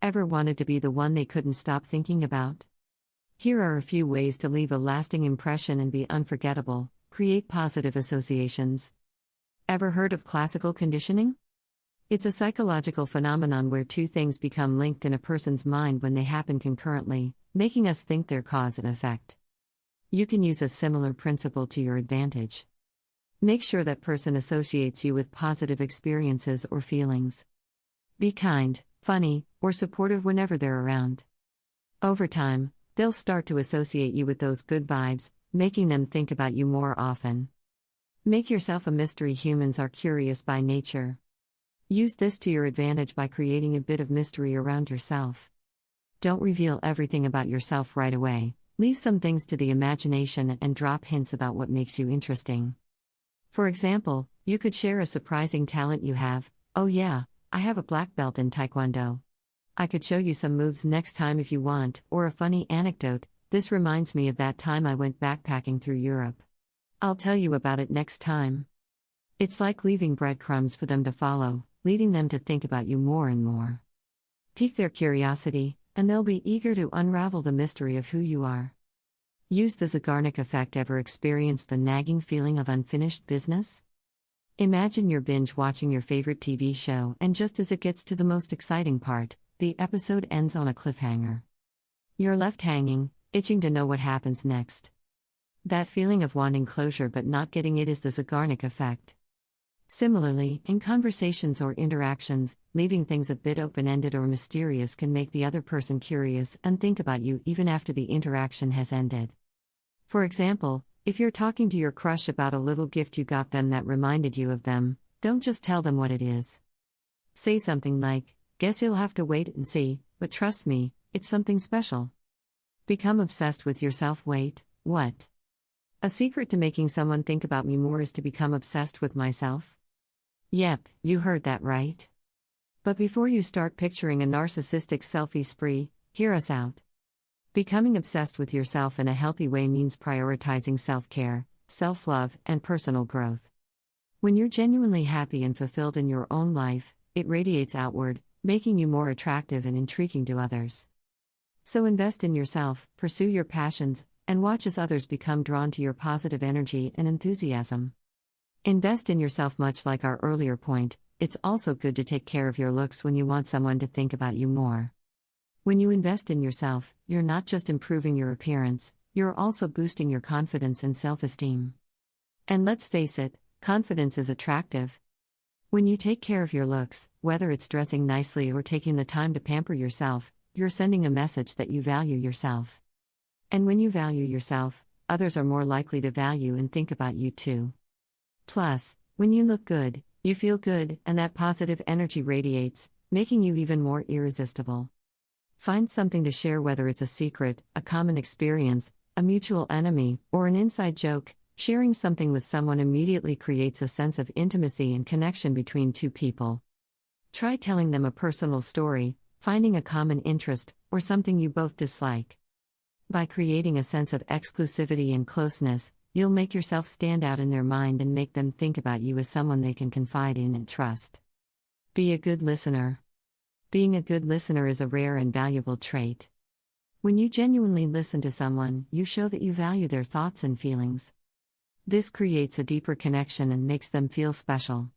Ever wanted to be the one they couldn't stop thinking about? Here are a few ways to leave a lasting impression and be unforgettable. Create positive associations. Ever heard of classical conditioning? It's a psychological phenomenon where two things become linked in a person's mind when they happen concurrently, making us think they're cause and effect. You can use a similar principle to your advantage. Make sure that person associates you with positive experiences or feelings. Be kind, funny, or supportive whenever they're around. Over time, they'll start to associate you with those good vibes, making them think about you more often. Make yourself a mystery. Humans are curious by nature. Use this to your advantage by creating a bit of mystery around yourself. Don't reveal everything about yourself right away. Leave some things to the imagination and drop hints about what makes you interesting. For example, you could share a surprising talent you have. Oh yeah, I have a black belt in Taekwondo. I could show you some moves next time if you want, or a funny anecdote. This reminds me of that time I went backpacking through Europe. I'll tell you about it next time. It's like leaving breadcrumbs for them to follow, leading them to think about you more and more. Pique their curiosity, and they'll be eager to unravel the mystery of who you are. Use the Zeigarnik effect. Ever experienced the nagging feeling of unfinished business? Imagine you're binge watching your favorite TV show, and just as it gets to the most exciting part, the episode ends on a cliffhanger. You're left hanging, itching to know what happens next. That feeling of wanting closure but not getting it is the Zeigarnik effect. Similarly, in conversations or interactions, leaving things a bit open-ended or mysterious can make the other person curious and think about you even after the interaction has ended. For example, if you're talking to your crush about a little gift you got them that reminded you of them, don't just tell them what it is. Say something like, "Guess you'll have to wait and see, but trust me, it's something special." Become obsessed with yourself. Wait, what? A secret to making someone think about me more is to become obsessed with myself? Yep, you heard that right. But before you start picturing a narcissistic selfie spree, hear us out. Becoming obsessed with yourself in a healthy way means prioritizing self-care, self-love, and personal growth. When you're genuinely happy and fulfilled in your own life, it radiates outward, making you more attractive and intriguing to others. So invest in yourself, pursue your passions, and watch as others become drawn to your positive energy and enthusiasm. Invest in yourself. Much like our earlier point, it's also good to take care of your looks when you want someone to think about you more. When you invest in yourself, you're not just improving your appearance, you're also boosting your confidence and self-esteem. And let's face it, confidence is attractive. When you take care of your looks, whether it's dressing nicely or taking the time to pamper yourself, you're sending a message that you value yourself. And when you value yourself, others are more likely to value and think about you too. Plus, when you look good, you feel good, and that positive energy radiates, making you even more irresistible. Find something to share, whether it's a secret, a common experience, a mutual enemy, or an inside joke. Sharing something with someone immediately creates a sense of intimacy and connection between two people. Try telling them a personal story, finding a common interest, or something you both dislike. By creating a sense of exclusivity and closeness, you'll make yourself stand out in their mind and make them think about you as someone they can confide in and trust. Be a good listener. Being a good listener is a rare and valuable trait. When you genuinely listen to someone, you show that you value their thoughts and feelings. This creates a deeper connection and makes them feel special.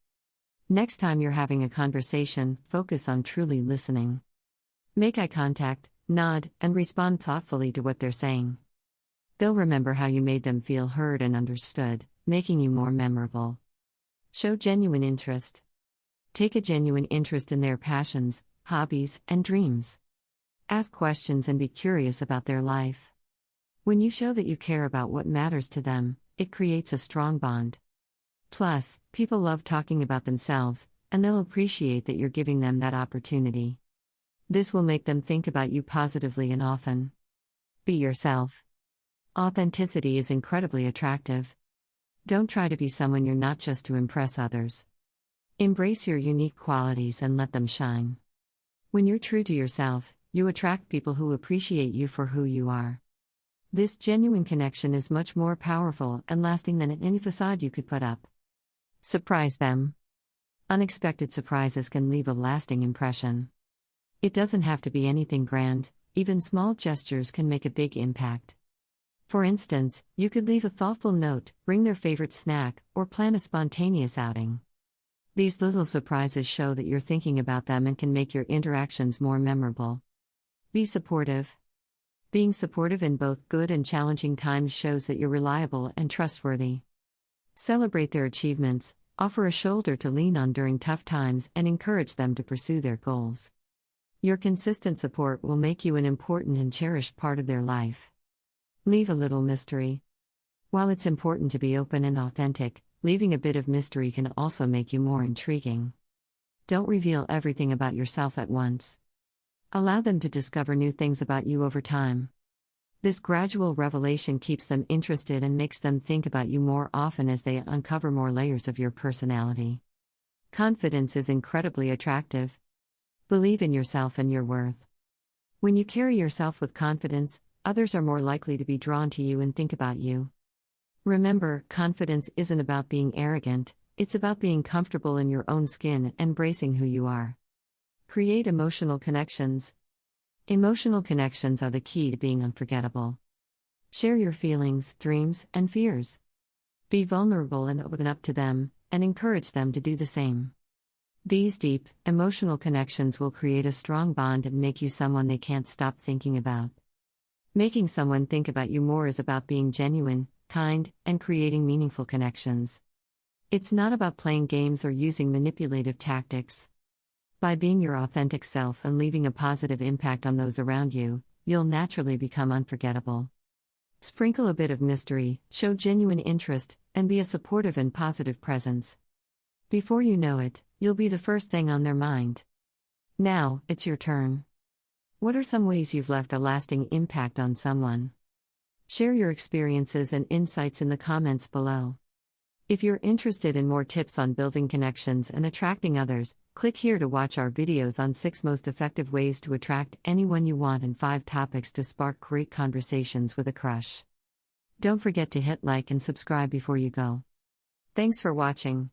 Next time you're having a conversation, focus on truly listening. Make eye contact, nod, and respond thoughtfully to what they're saying. They'll remember how you made them feel heard and understood, making you more memorable. Show genuine interest. Take a genuine interest in their passions, hobbies, and dreams. Ask questions and be curious about their life. When you show that you care about what matters to them, it creates a strong bond. Plus, people love talking about themselves, and they'll appreciate that you're giving them that opportunity. This will make them think about you positively and often. Be yourself. Authenticity is incredibly attractive. Don't try to be someone you're not just to impress others. Embrace your unique qualities and let them shine. When you're true to yourself, you attract people who appreciate you for who you are. This genuine connection is much more powerful and lasting than any facade you could put up. Surprise them. Unexpected surprises can leave a lasting impression. It doesn't have to be anything grand, even small gestures can make a big impact. For instance, you could leave a thoughtful note, bring their favorite snack, or plan a spontaneous outing. These little surprises show that you're thinking about them and can make your interactions more memorable. Be supportive. Being supportive in both good and challenging times shows that you're reliable and trustworthy. Celebrate their achievements, offer a shoulder to lean on during tough times, and encourage them to pursue their goals. Your consistent support will make you an important and cherished part of their life. Leave a little mystery. While it's important to be open and authentic, leaving a bit of mystery can also make you more intriguing. Don't reveal everything about yourself at once. Allow them to discover new things about you over time. This gradual revelation keeps them interested and makes them think about you more often as they uncover more layers of your personality. Confidence is incredibly attractive. Believe in yourself and your worth. When you carry yourself with confidence, others are more likely to be drawn to you and think about you. Remember, confidence isn't about being arrogant, it's about being comfortable in your own skin and embracing who you are. Create emotional connections. Emotional connections are the key to being unforgettable. Share your feelings, dreams, and fears. Be vulnerable and open up to them, and encourage them to do the same. These deep, emotional connections will create a strong bond and make you someone they can't stop thinking about. Making someone think about you more is about being genuine, kind, and creating meaningful connections. It's not about playing games or using manipulative tactics. By being your authentic self and leaving a positive impact on those around you, you'll naturally become unforgettable. Sprinkle a bit of mystery, show genuine interest, and be a supportive and positive presence. Before you know it, you'll be the first thing on their mind. Now, it's your turn. What are some ways you've left a lasting impact on someone? Share your experiences and insights in the comments below. If you're interested in more tips on building connections and attracting others, click here to watch our videos on 6 most effective ways to attract anyone you want and 5 topics to spark great conversations with a crush. Don't forget to hit like and subscribe before you go. Thanks for watching.